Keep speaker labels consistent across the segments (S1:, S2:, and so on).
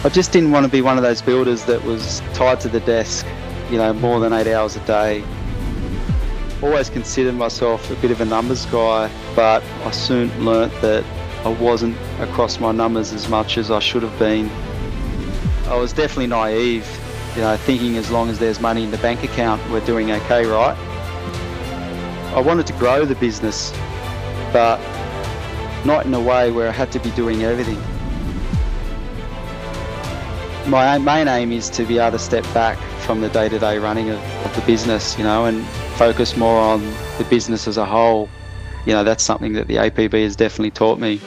S1: I just didn't want to be one of those builders that was tied to the desk, more than 8 hours a day. Always considered myself a bit of a numbers guy, but I soon learnt that I wasn't across my numbers as much as I should have been. I was definitely naive, thinking as long as there's money in the bank account, we're doing okay, right? I wanted to grow the business, but not in a way where I had to be doing everything. My main aim is to be able to step back from the day-to-day running of the business, and focus more on the business as a whole. That's something that the APB has definitely taught me.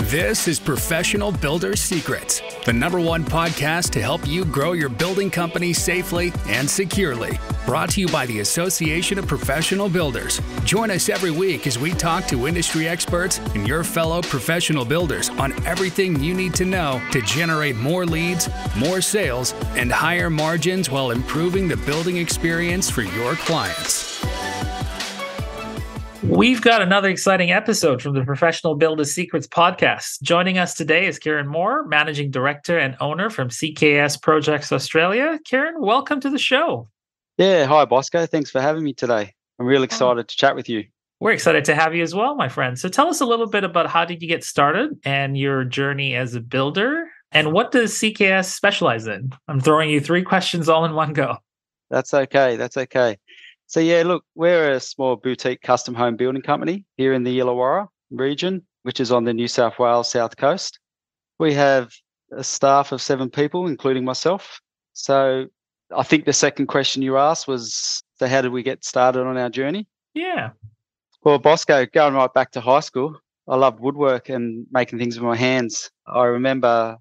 S2: This is Professional Builder Secrets, the #1 podcast to help you grow your building company safely and securely. Brought to you by the Association of Professional Builders. Join us every week as we talk to industry experts and your fellow professional builders on everything you need to know to generate more leads, more sales, and higher margins while improving the building experience for your clients.
S3: We've got another exciting episode from the Professional Builder Secrets podcast. Joining us today is Keiron Moore, Managing Director and Owner from CKS Projects Australia. Keiron, welcome to the show.
S1: Yeah, hi Bosco. Thanks for having me today. I'm really excited to chat with you.
S3: We're excited to have you as well, my friend. So tell us a little bit about how did you get started and your journey as a builder, and what does CKS specialize in? I'm throwing you 3 questions all in one go.
S1: That's okay. So yeah, look, we're a small boutique custom home building company here in the Illawarra region, which is on the New South Wales south coast. We have a staff of 7 people, including myself. So I think the second question you asked was, so how did we get started on our journey?
S3: Yeah.
S1: Well, Bosco, going right back to high school, I loved woodwork and making things with my hands. I remember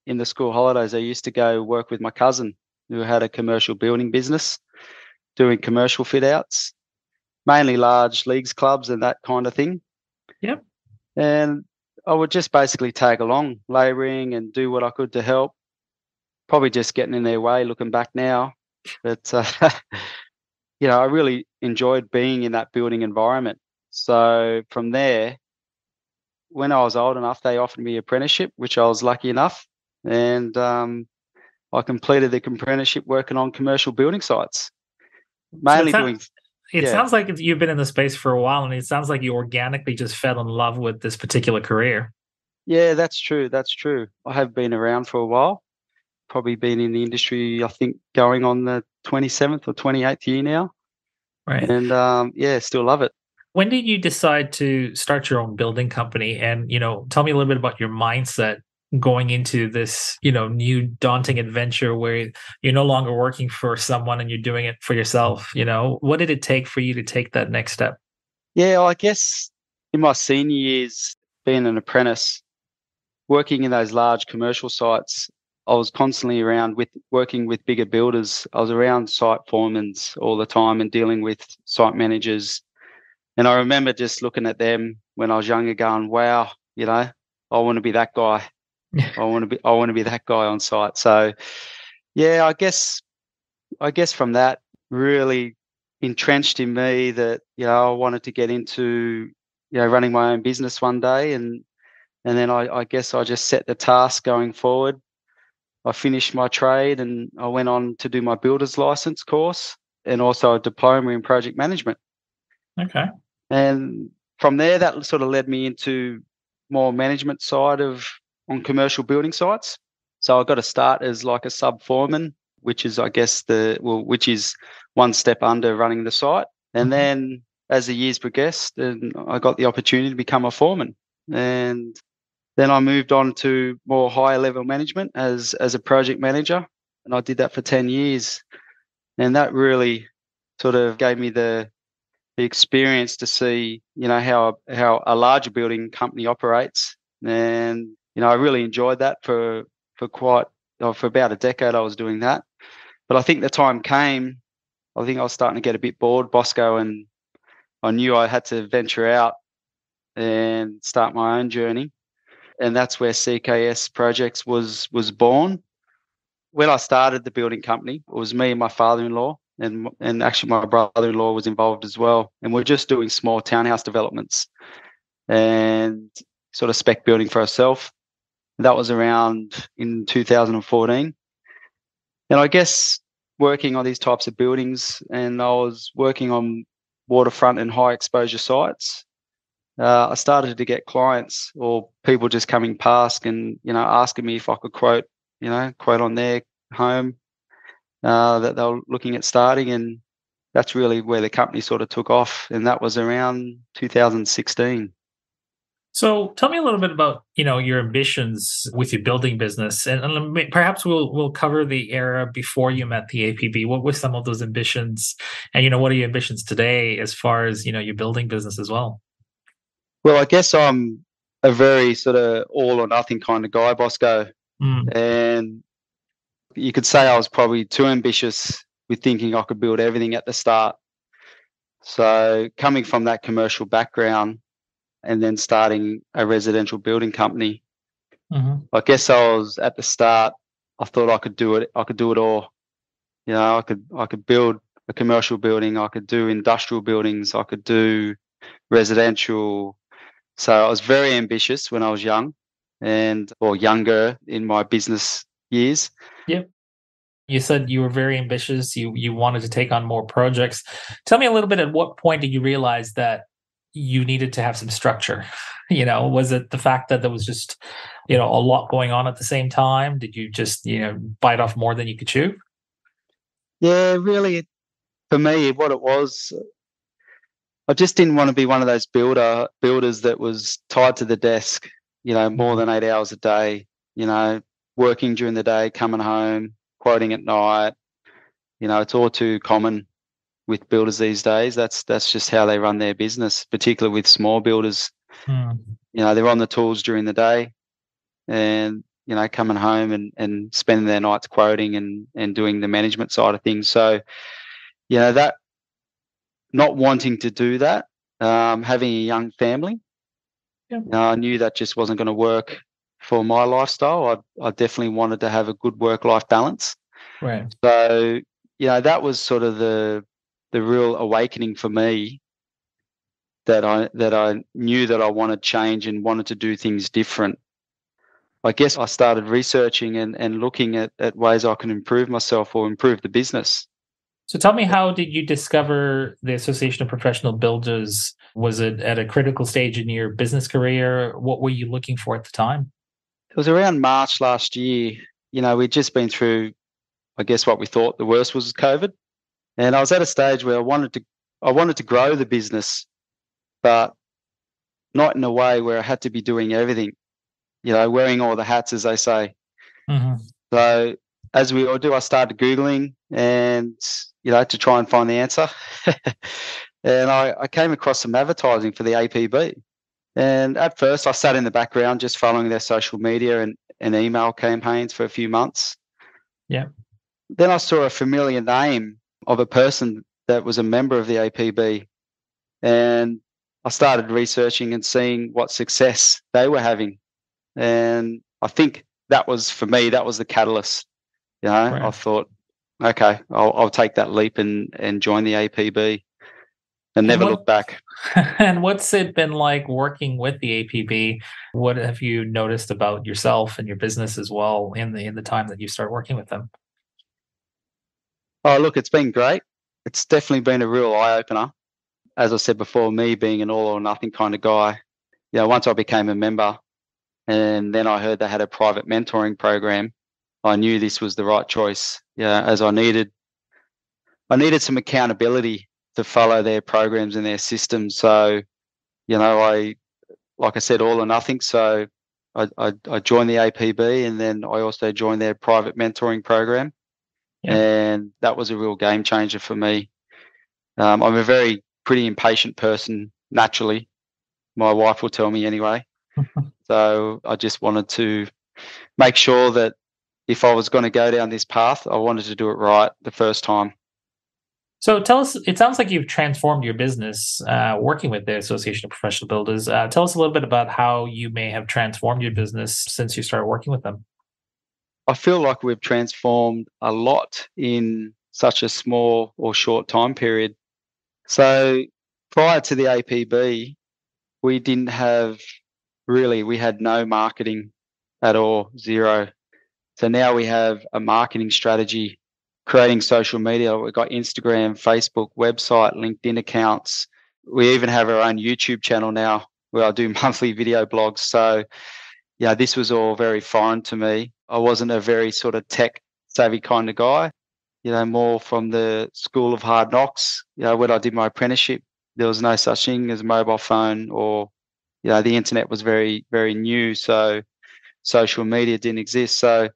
S1: in the school holidays, I used to go work with my cousin who had a commercial building business, doing commercial fit outs, mainly large leagues, clubs and that kind of thing.
S3: Yep.
S1: And I would just basically tag along, labouring and do what I could to help. Probably just getting in their way looking back now. But, I really enjoyed being in that building environment. So from there, when I was old enough, they offered me an apprenticeship, which I was lucky enough. And I completed the apprenticeship working on commercial building sites. Mainly
S3: It sounds like you've been in the space for a while, and it sounds like you organically just fell in love with this particular career.
S1: Yeah, that's true. I have been around for a while. Probably been in the industry, I think, going on the 27th or 28th year now.
S3: Right.
S1: And still love it.
S3: When did you decide to start your own building company? And, tell me a little bit about your mindset going into this, new daunting adventure where you're no longer working for someone and you're doing it for yourself. What did it take for you to take that next step?
S1: Yeah, I guess in my senior years, being an apprentice, working in those large commercial sites, I was constantly around working with bigger builders. I was around site foremen all the time and dealing with site managers. And I remember just looking at them when I was younger going, wow, I want to be that guy. I want to be that guy on site. So yeah, I guess from that really entrenched in me that, I wanted to get into, running my own business one day. And then I guess I just set the task going forward. I finished my trade and I went on to do my builder's license course and also a diploma in project management.
S3: Okay.
S1: And from there, that sort of led me into more management side on commercial building sites. So I got to start as like a sub foreman, which is, I guess, which is one step under running the site. And then as the years progressed, and I got the opportunity to become a foreman. And then I moved on to more higher level management as a project manager. And I did that for 10 years. And that really sort of gave me the experience to see, how a larger building company operates. And, I really enjoyed that for about a decade I was doing that. But I think the time came, I think I was starting to get a bit bored, Bosco, and I knew I had to venture out and start my own journey. And that's where CKS Projects was born. When I started the building company, it was me and my father-in-law, and actually my brother-in-law was involved as well. And we're just doing small townhouse developments and sort of spec building for ourselves. That was around in 2014. And I guess working on these types of buildings, and I was working on waterfront and high exposure sites. I started to get clients or people just coming past and, asking me if I could quote on their home that they were looking at starting. And that's really where the company sort of took off. And that was around 2016.
S3: So tell me a little bit about, your ambitions with your building business, and perhaps we'll cover the era before you met the APB. What were some of those ambitions, and what are your ambitions today as far as your building business as well?
S1: Well, I guess I'm a very sort of all or nothing kind of guy, Bosco.
S3: Mm,
S1: And you could say I was probably too ambitious with thinking I could build everything at the start. So coming from that commercial background and then starting a residential building company,
S3: mhm.
S1: I guess I was at the start, I thought I could do it. I could do it all. I could build a commercial building. I could do industrial buildings. I could do residential. So I was very ambitious when I was young or younger in my business years.
S3: Yep. You said you were very ambitious. You wanted to take on more projects. Tell me a little bit. At what point did you realize that you needed to have some structure? Was it the fact that there was just a lot going on at the same time? Did you just bite off more than you could chew?
S1: Yeah, really, for me, what it was, I just didn't want to be one of those builders that was tied to the desk, more
S3: Mhm.
S1: than 8 hours a day, working during the day, coming home, quoting at night. It's all too common with builders these days. That's just how they run their business, particularly with small builders.
S3: Mm.
S1: They're on the tools during the day and, coming home and spending their nights quoting and doing the management side of things. So, that not wanting to do that, having a young family,
S3: Yeah.
S1: I knew that just wasn't going to work for my lifestyle. I definitely wanted to have a good work-life balance.
S3: Right.
S1: So, that was sort of the real awakening for me, that I knew that I wanted change and wanted to do things different. I guess I started researching and looking at ways I can improve myself or improve the business.
S3: So tell me, how did you discover the Association of Professional Builders? Was it at a critical stage in your business career? What were you looking for at the time?
S1: It was around March last year. We'd just been through, I guess, what we thought the worst was COVID. And I was at a stage where I wanted to grow the business, but not in a way where I had to be doing everything, wearing all the hats, as they say.
S3: Mhm.
S1: So as we all do, I started Googling and, to try and find the answer. And I came across some advertising for the APB. And at first I sat in the background just following their social media and email campaigns for a few months.
S3: Yeah.
S1: Then I saw a familiar name of a person that was a member of the APB. And I started researching and seeing what success they were having. And I think that was, for me, that was the catalyst. I
S3: Right.
S1: thought, okay, I'll take that leap and join the APB and
S3: And
S1: never look
S3: what
S1: back.
S3: and what's it been like working with the APB? What have you noticed about yourself and your business as well in the time that you start working with them?
S1: Oh, look, it's been great. It's definitely been a real eye opener. As I said before, me being an all or nothing kind of guy, once I became a member and then I heard they had a private mentoring program, I knew this was the right choice. As I needed some accountability to follow their programs and their systems. So, like I said, all or nothing. So I joined the APB and then I also joined their private mentoring program.
S3: Yeah.
S1: And that was a real game changer for me. I'm a very pretty impatient person naturally. My wife will tell me anyway. So I just wanted to make sure that if I was going to go down this path, I wanted to do it right the first time.
S3: So tell us, it sounds like you've transformed your business working with the Association of Professional Builders. Tell us a little bit about how you may have transformed your business since you started working with them.
S1: I feel like we've transformed a lot in such a small or short time period. So prior to the APB, we had no marketing. at all, zero. So now we have a marketing strategy, creating social media. We've got Instagram, Facebook, website, LinkedIn accounts. We even have our own YouTube channel now where I do monthly video blogs. So, yeah, this was all very foreign to me. I wasn't a very sort of tech savvy kind of guy, more from the school of hard knocks. When I did my apprenticeship, there was no such thing as a mobile phone or, the internet was very, very new. So social media didn't exist. So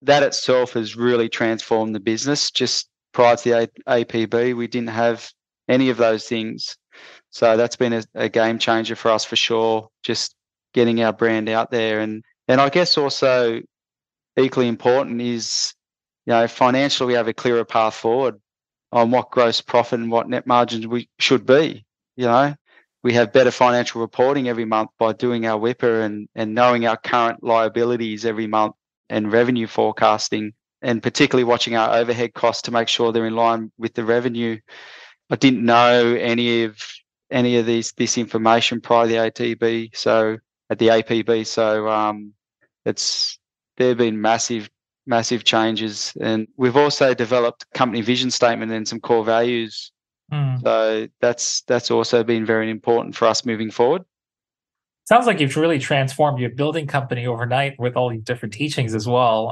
S1: that itself has really transformed the business. Just prior to the APB, we didn't have any of those things. So that's been a game changer for us for sure, just getting our brand out there. And I guess also equally important is, financially we have a clearer path forward on what gross profit and what net margins we should be. We have better financial reporting every month by doing our WIPA and knowing our current liabilities every month and revenue forecasting, and particularly watching our overhead costs to make sure they're in line with the revenue. I didn't know any of this information prior to the ATB, so at the APB. So there've been massive changes, and we've also developed a company vision statement and some core values. So that's also been very important for us moving forward.
S3: Sounds like you've really transformed your building company overnight with all these different teachings as well.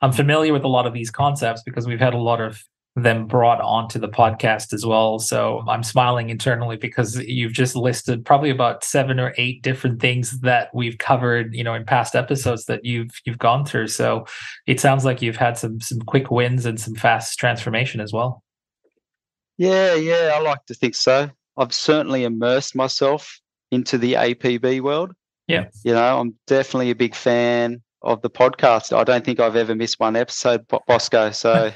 S3: I'm familiar with a lot of these concepts because we've had a lot of them brought onto the podcast as well. So I'm smiling internally because you've just listed probably about 7 or 8 different things that we've covered, in past episodes that you've gone through. So it sounds like you've had some quick wins and some fast transformation as well.
S1: Yeah, I like to think so. I've certainly immersed myself into the APB world.
S3: Yeah.
S1: I'm definitely a big fan of the podcast. I don't think I've ever missed one episode, Bosco. So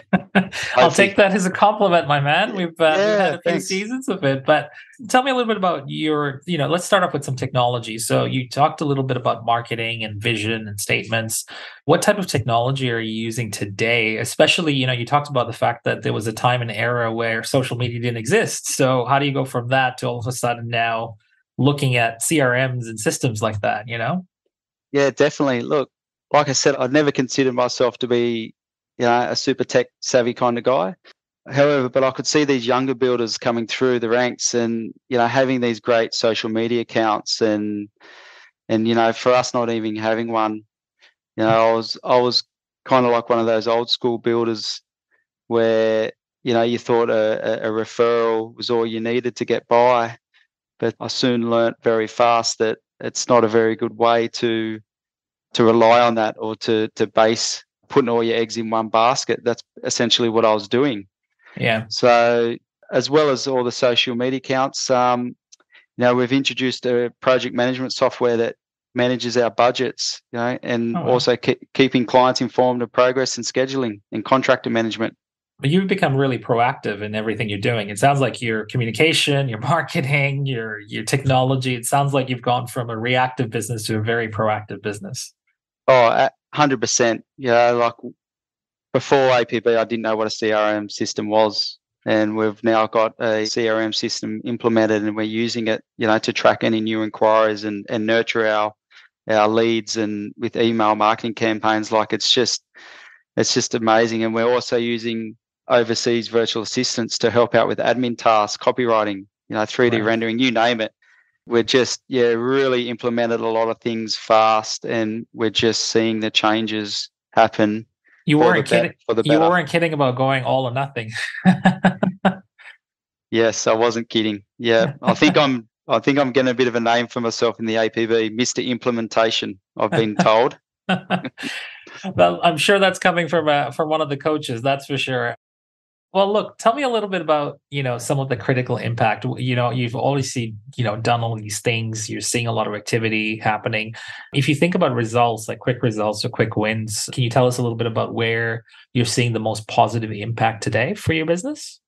S3: I'll take that as a compliment, my man. We've had a few
S1: thanks.
S3: seasons of it, but tell me a little bit about your, let's start off with some technology. So you talked a little bit about marketing and vision and statements. What type of technology are you using today? Especially, you talked about the fact that there was a time and era where social media didn't exist. So how do you go from that to all of a sudden now looking at CRMs and systems like that,
S1: Yeah, definitely. Look, like I said, I'd never considered myself to be, a super tech savvy kind of guy. However, but I could see these younger builders coming through the ranks and, having these great social media accounts and for us not even having one, I was kind of like one of those old school builders where, you thought a referral was all you needed to get by. But I soon learnt very fast that it's not a very good way to rely on that or to base putting all your eggs in one basket. That's essentially what I was doing.
S3: Yeah.
S1: So as well as all the social media accounts, we've introduced a project management software that manages our budgets, and also keeping clients informed of progress and scheduling and contractor management.
S3: But you've become really proactive in everything you're doing. It sounds like your communication, your marketing, your technology, it sounds like you've gone from a reactive business to a very proactive business.
S1: Oh, 100%. Like before APB, I didn't know what a CRM system was. And we've now got a CRM system implemented and we're using it, to track any new inquiries and nurture our leads and with email marketing campaigns. Like it's just amazing. And we're also using overseas virtual assistants to help out with admin tasks, copywriting, 3D rendering, you name it. We're just, really implemented a lot of things fast and we're just seeing the changes happen.
S3: You weren't kidding. You weren't kidding about going all or nothing.
S1: Yes, I wasn't kidding. Yeah, I think I'm getting a bit of a name for myself in the APB, Mr. Implementation, I've been told.
S3: Well, I'm sure that's coming from one of the coaches, that's for sure. Well, look, tell me a little bit about, some of the critical impact. You've obviously, done all these things. You're seeing a lot of activity happening. If you think about results, like quick results or quick wins, can you tell us a little bit about where you're seeing the most positive impact today for your business?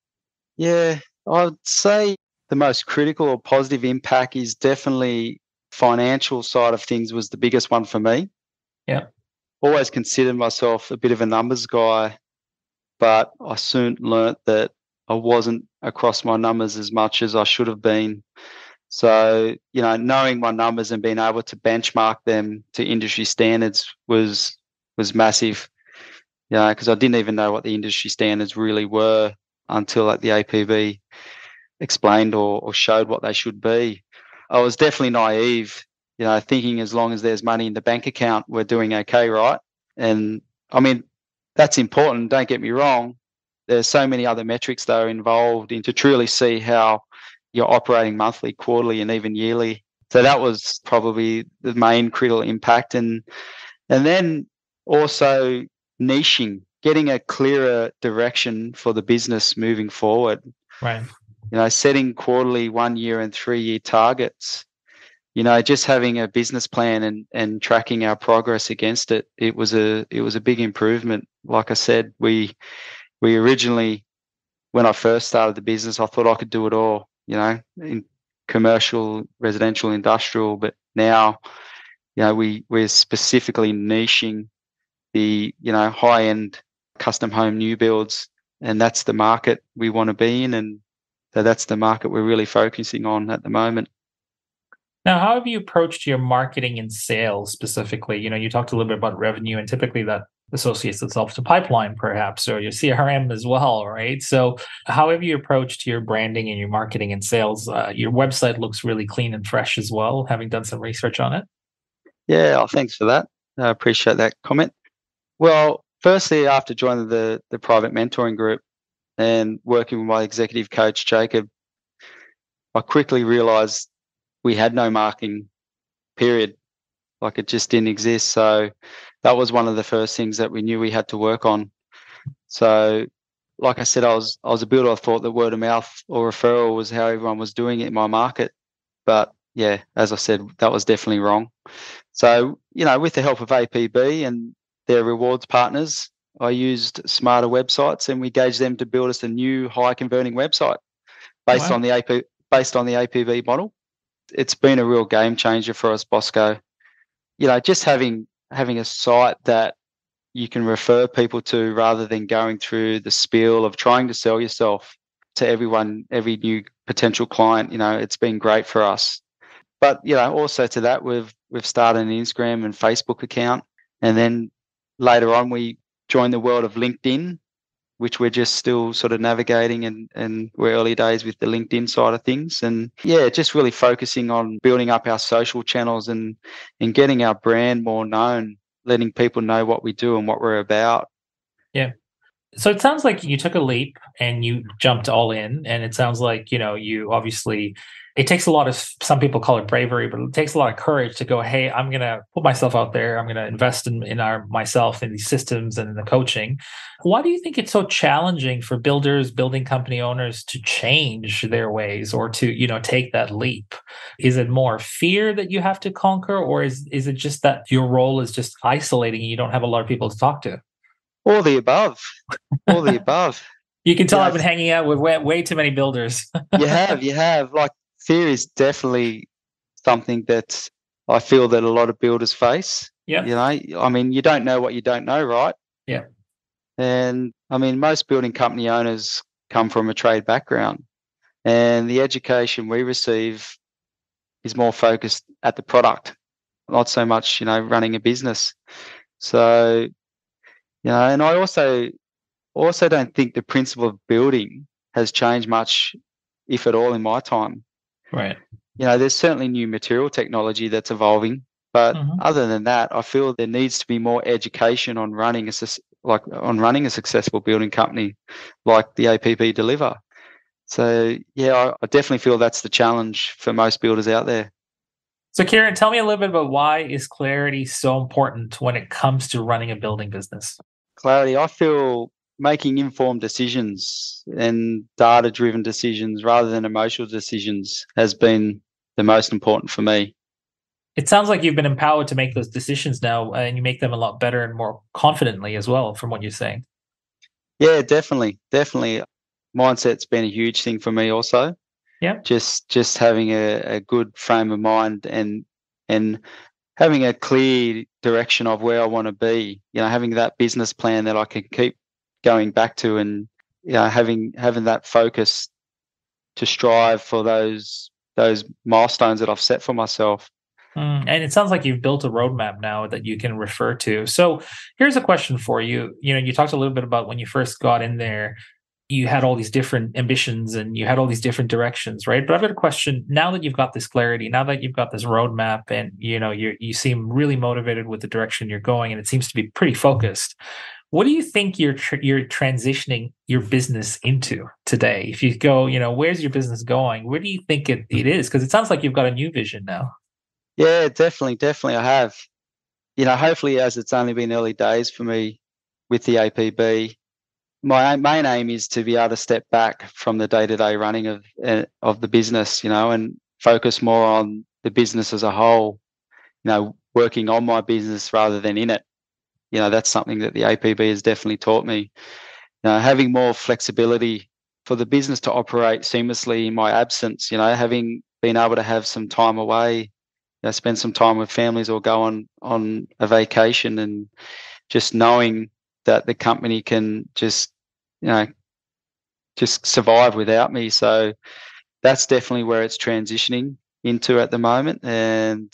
S1: Yeah, I'd say the most critical or positive impact is definitely financial side of things was the biggest one for me.
S3: Yeah.
S1: Always considered myself a bit of a numbers guy, but I soon learnt that I wasn't across my numbers as much as I should have been. So, knowing my numbers and being able to benchmark them to industry standards was massive. Because I didn't even know what the industry standards really were until like the APB explained or showed what they should be. I was definitely naive, thinking as long as there's money in the bank account, we're doing okay, right? And I mean, that's important. Don't get me wrong. There's so many other metrics that are involved to truly see how you're operating monthly, quarterly, and even yearly. So that was probably the main critical impact. And then also niching, getting a clearer direction for the business moving forward.
S3: Right.
S1: Setting quarterly, 1 year and 3 year targets. Just having a business plan and tracking our progress against it. It was a big improvement. Like I said, we originally, when I first started the business, I thought I could do it all, in commercial, residential, industrial. But now, we're specifically niching the, high-end custom home new builds, and that's the market we want to be in. And so that's the market we're really focusing on at the moment.
S3: Now, how have you approached your marketing and sales specifically? You talked a little bit about revenue, and typically that associates itself to pipeline, perhaps, or your CRM as well, right? So, how have you approached your branding and your marketing and sales? Your website looks really clean and fresh as well, having done some research on it.
S1: Yeah, thanks for that. I appreciate that comment. Well, firstly, after joining the private mentoring group and working with my executive coach, Jacob, I quickly realized we had no marketing, period. Like, it just didn't exist. So that was one of the first things that we knew we had to work on. So, like I said, I was a builder. I thought that word of mouth or referral was how everyone was doing it in my market. But yeah, as I said, that was definitely wrong. So, with the help of APB and their rewards partners, I used smarter websites, and we engaged them to build us a new high converting website based
S3: Wow.
S1: on the APB model. It's been a real game changer for us, Bosco. Just having a site that you can refer people to rather than going through the spiel of trying to sell yourself to everyone, every new potential client. It's been great for us. But also to that, we've started an Instagram and Facebook account, and then later on we joined the world of LinkedIn, which we're just still sort of navigating, and we're early days with the LinkedIn side of things. And yeah, just really focusing on building up our social channels and getting our brand more known, letting people know what we do and what we're about.
S3: Yeah. So it sounds like you took a leap and you jumped all in. And it sounds like, you obviously, it takes a lot of, some people call it bravery, but it takes a lot of courage to go, hey, I'm going to put myself out there. I'm going to invest in myself, in these systems and in the coaching. Why do you think it's so challenging for builders, building company owners to change their ways or to, take that leap? Is it more fear that you have to conquer, or is it just that your role is just isolating and you don't have a lot of people to talk to?
S1: All the above. All the above.
S3: You can tell I've been hanging out with way too many builders.
S1: You have. Like, fear is definitely something that I feel that a lot of builders face.
S3: Yeah.
S1: I mean, you don't know what you don't know, right?
S3: Yeah.
S1: And I mean, most building company owners come from a trade background, and the education we receive is more focused at the product, not so much, running a business. So, and I also don't think the principle of building has changed much, if at all, in my time.
S3: Right.
S1: There's certainly new material technology that's evolving, but other than that, I feel there needs to be more education on running a successful building company like the APB deliver. So yeah, I definitely feel that's the challenge for most builders out there.
S3: So Keiron, tell me a little bit about why is clarity so important when it comes to running a building business?
S1: Clarity, I feel making informed decisions and data-driven decisions rather than emotional decisions has been the most important for me.
S3: It sounds like you've been empowered to make those decisions now, and you make them a lot better and more confidently as well, from what you're saying.
S1: Yeah, definitely. Mindset's been a huge thing for me also.
S3: Yeah.
S1: Just having a good frame of mind and having a clear direction of where I want to be, having that business plan that I can keep going back to, and having that focus to strive for those those milestones that I've set for myself.
S3: And it sounds like you've built a roadmap now that you can refer to. So here's a question for you. You talked a little bit about when you first got in there, you had all these different ambitions and you had all these different directions, right? But I've got a question now that you've got this clarity, now that you've got this roadmap, and you seem really motivated with the direction you're going, and it seems to be pretty focused. What do you think you're transitioning your business into today? If you go, where's your business going? Where do you think it is? Because it sounds like you've got a new vision now.
S1: Yeah, definitely I have. Hopefully, as it's only been early days for me with the APB, my main aim is to be able to step back from the day-to-day running of the business, and focus more on the business as a whole, working on my business rather than in it. That's something that the APB has definitely taught me. Having more flexibility for the business to operate seamlessly in my absence, having been able to have some time away, spend some time with families or go on a vacation, and just knowing that the company can just survive without me. So that's definitely where it's transitioning into at the moment. And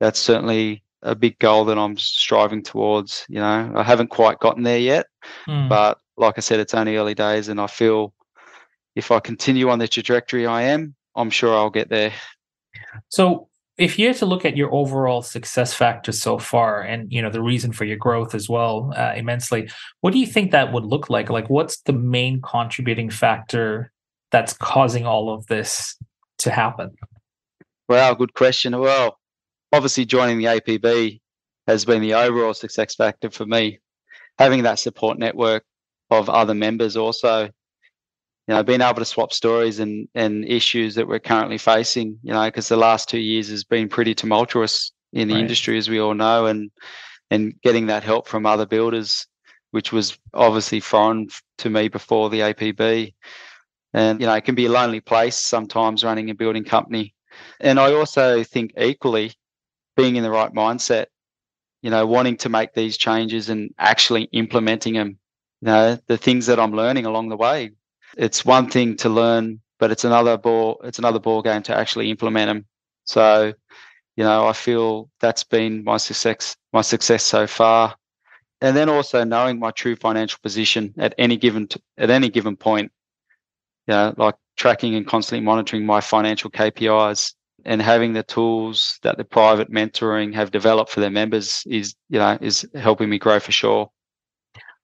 S1: that's certainly a big goal that I'm striving towards. I haven't quite gotten there yet, but like I said, it's only early days, and I feel if I continue on the trajectory I'm sure I'll get there.
S3: So if you had to look at your overall success factors so far, and the reason for your growth as well, immensely, what do you think that would look like? Like, what's the main contributing factor that's causing all of this to happen?
S1: Well, good question. Well, obviously joining the APB has been the overall success factor for me. Having that support network of other members also, being able to swap stories and issues that we're currently facing, because the last 2 years has been pretty tumultuous in the industry, as we all know, and getting that help from other builders, which was obviously foreign to me before the APB. And, it can be a lonely place sometimes running a building company. And I also think equally being in the right mindset, wanting to make these changes and actually implementing them, the things that I'm learning along the way. It's one thing to learn, but it's another ball game to actually implement them. So, I feel that's been my success so far. And then also knowing my true financial position at any given point, like tracking and constantly monitoring my financial KPIs, and having the tools that the private mentoring have developed for their members is helping me grow for sure.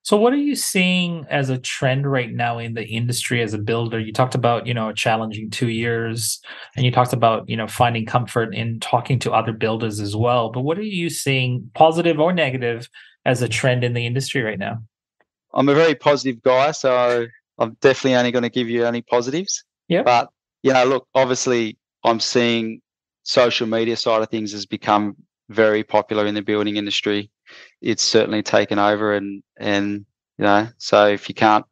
S3: So what are you seeing as a trend right now in the industry as a builder? You talked about, a challenging 2 years, and you talked about, finding comfort in talking to other builders as well. But what are you seeing, positive or negative, as a trend in the industry right now?
S1: I'm a very positive guy, so I'm definitely only going to give you only positives.
S3: Yeah.
S1: But, look, obviously I'm seeing social media side of things has become very popular in the building industry. It's certainly taken over, and so if you can't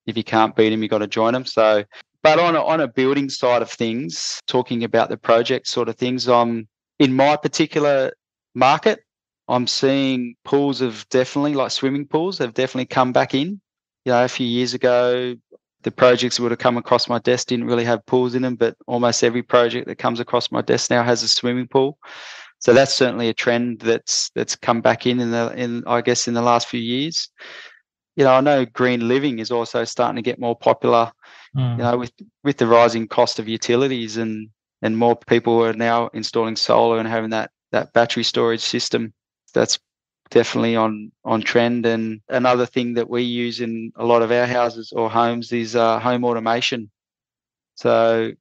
S1: beat them, you got to join them. So, but on a building side of things, talking about the project sort of things, in my particular market, I'm seeing pools have definitely, like swimming pools, have definitely come back in. A few years ago, the projects that would have come across my desk didn't really have pools in them, but almost every project that comes across my desk now has a swimming pool. So that's certainly a trend that's come back in I guess in the last few years. I know green living is also starting to get more popular. With the rising cost of utilities, and more people are now installing solar and having that battery storage system. That's definitely on trend. And another thing that we use in a lot of our houses or homes is home automation. So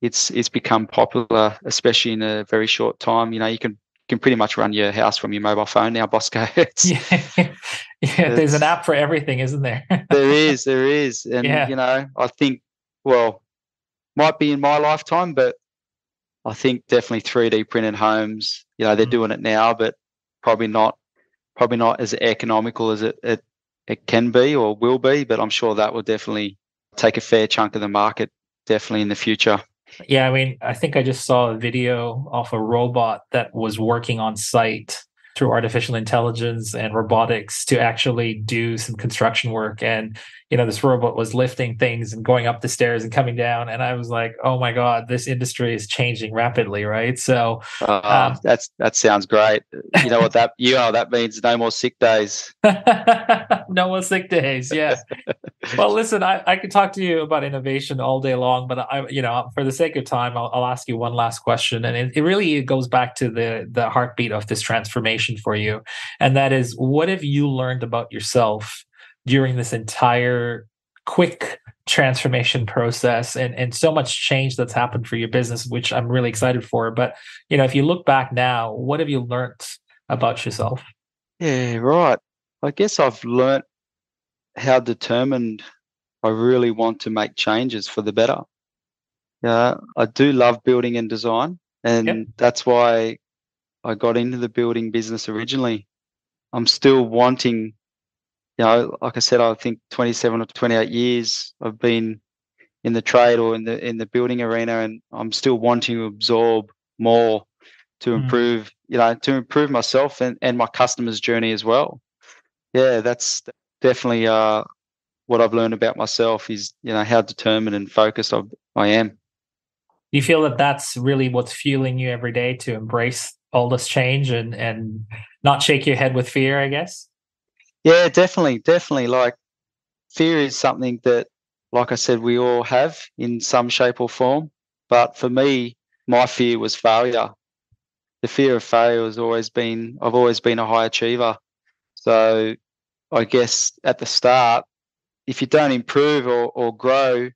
S1: it's become popular, especially in a very short time. You can pretty much run your house from your mobile phone now, Bosco.
S3: There's an app for everything, isn't there?
S1: There is. And, I think, well, might be in my lifetime, but I think definitely 3D printed homes, they're doing it now, but probably not as economical as it can be or will be, but I'm sure that will definitely take a fair chunk of the market, definitely in the future.
S3: Yeah, I mean, I think I just saw a video of a robot that was working on site through artificial intelligence and robotics to actually do some construction work. And, this robot was lifting things and going up the stairs and coming down. And I was like, oh my God, this industry is changing rapidly, right? So
S1: that sounds great. You know what that means? No more sick days.
S3: no more sick days. Yeah. Well, listen, I could talk to you about innovation all day long, but for the sake of time, I'll ask you one last question. And it really goes back to the heartbeat of this transformation for you. And that is, what have you learned about yourself during this entire quick transformation process and so much change that's happened for your business, which I'm really excited for. But, if you look back now, what have you learned about yourself?
S1: Yeah, right. I guess I've learnt how determined I really want to make changes for the better. Yeah, I do love building and design, and that's why I got into the building business originally. I'm still wanting, like I said, I think 27 or 28 years I've been in the trade or in the building arena, and I'm still wanting to absorb more to improve, to improve myself and my customers' journey as well. Yeah, that's definitely what I've learned about myself is, how determined and focused I am.
S3: Do you feel that that's really what's fueling you every day to embrace all this change and not shake your head with fear, I guess?
S1: Yeah, definitely. Like, fear is something that, like I said, we all have in some shape or form. But for me, my fear was failure. The fear of failure I've always been a high achiever. So I guess at the start, if you don't improve or grow,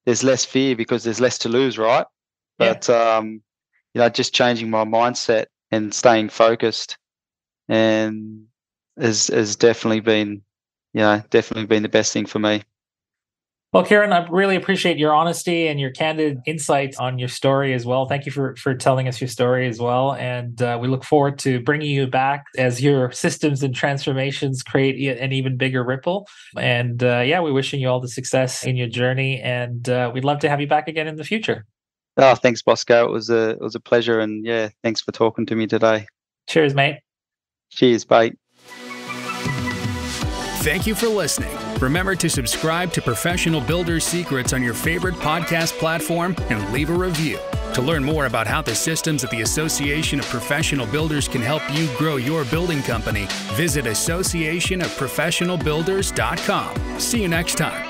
S1: there's less fear because there's less to lose, right? But just changing my mindset and staying focused, and has definitely been the best thing for me.
S3: Well, Keiron, I really appreciate your honesty and your candid insights on your story as well. Thank you for telling us your story as well. And we look forward to bringing you back as your systems and transformations create an even bigger ripple. And we're wishing you all the success in your journey. And we'd love to have you back again in the future.
S1: Oh, thanks, Bosco. It was a pleasure. And thanks for talking to me today.
S3: Cheers, mate.
S1: Cheers, mate.
S2: Thank you for listening. Remember to subscribe to Professional Builders Secrets on your favorite podcast platform and leave a review. To learn more about how the systems at the Association of Professional Builders can help you grow your building company, visit associationofprofessionalbuilders.com. See you next time.